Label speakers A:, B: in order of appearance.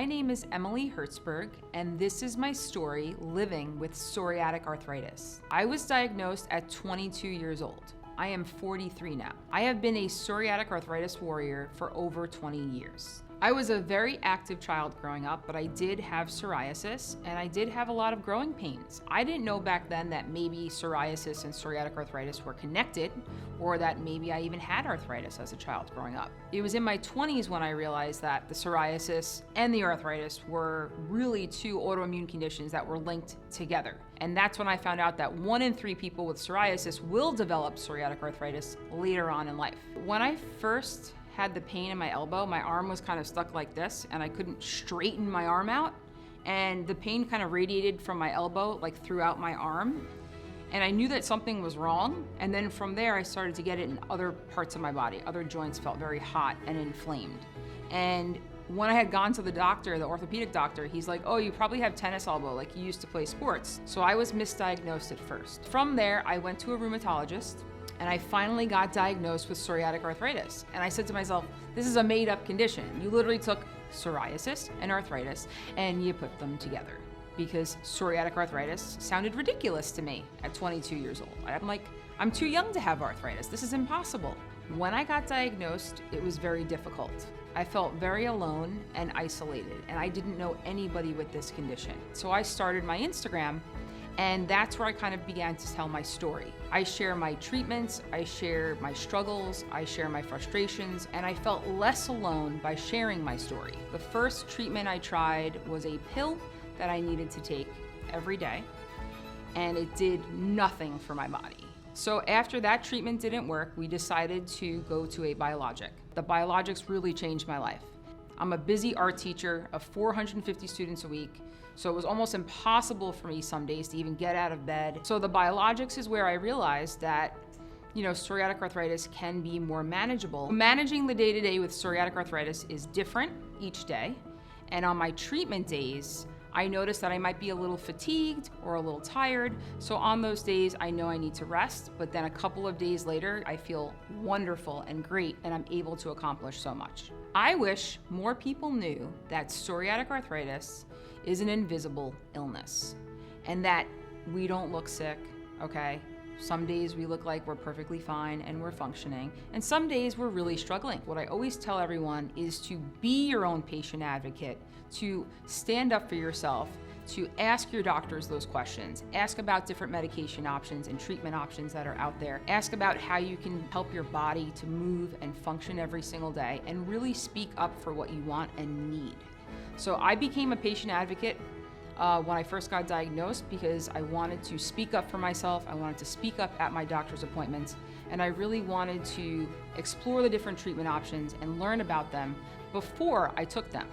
A: My name is Emily Hertzberg, and this is my story living with psoriatic arthritis. I was diagnosed at 22 years old. I am 43 now. I have been a psoriatic arthritis warrior for over 20 years. I was a very active child growing up, but I did have psoriasis and I did have a lot of growing pains. I didn't know back then that maybe psoriasis and psoriatic arthritis were connected, or that maybe I even had arthritis as a child growing up. It was in my 20s when I realized that the psoriasis and the arthritis were really two autoimmune conditions that were linked together. And that's when I found out that 1 in 3 people with psoriasis will develop psoriatic arthritis later on in life. When I first had the pain in my elbow, my arm was kind of stuck like this and I couldn't straighten my arm out, and the pain kind of radiated from my elbow like throughout my arm, and I knew that something was wrong. And then from there I started to get it in other parts of my body. Other joints felt very hot and inflamed. And when I had gone to the doctor, the orthopedic doctor, he's like, oh, you probably have tennis elbow, like you used to play sports. So I was misdiagnosed at first. From there I went to a rheumatologist, and I finally got diagnosed with psoriatic arthritis. And I said to myself, this is a made-up condition. You literally took psoriasis and arthritis and you put them together, because psoriatic arthritis sounded ridiculous to me at 22 years old. I'm like, I'm too young to have arthritis. This is impossible. When I got diagnosed, it was very difficult. I felt very alone and isolated, and I didn't know anybody with this condition. So I started my Instagram, and that's where I kind of began to tell my story. I share my treatments, I share my struggles, I share my frustrations, and I felt less alone by sharing my story. The first treatment I tried was a pill that I needed to take every day, and it did nothing for my body. So after that treatment didn't work, we decided to go to a biologic. The biologics really changed my life. I'm a busy art teacher of 450 students a week, so it was almost impossible for me some days to even get out of bed. So the biologics is where I realized that, psoriatic arthritis can be more manageable. Managing the day-to-day with psoriatic arthritis is different each day, and on my treatment days, I noticed that I might be a little fatigued or a little tired. So on those days, I know I need to rest, but then a couple of days later, I feel wonderful and great, and I'm able to accomplish so much. I wish more people knew that psoriatic arthritis is an invisible illness and that we don't look sick, okay? Some days we look like we're perfectly fine and we're functioning, and some days we're really struggling. What I always tell everyone is to be your own patient advocate, to stand up for yourself, to ask your doctors those questions, ask about different medication options and treatment options that are out there, ask about how you can help your body to move and function every single day, and really speak up for what you want and need. So I became a patient advocate when I first got diagnosed because I wanted to speak up for myself, I wanted to speak up at my doctor's appointments, and I really wanted to explore the different treatment options and learn about them before I took them.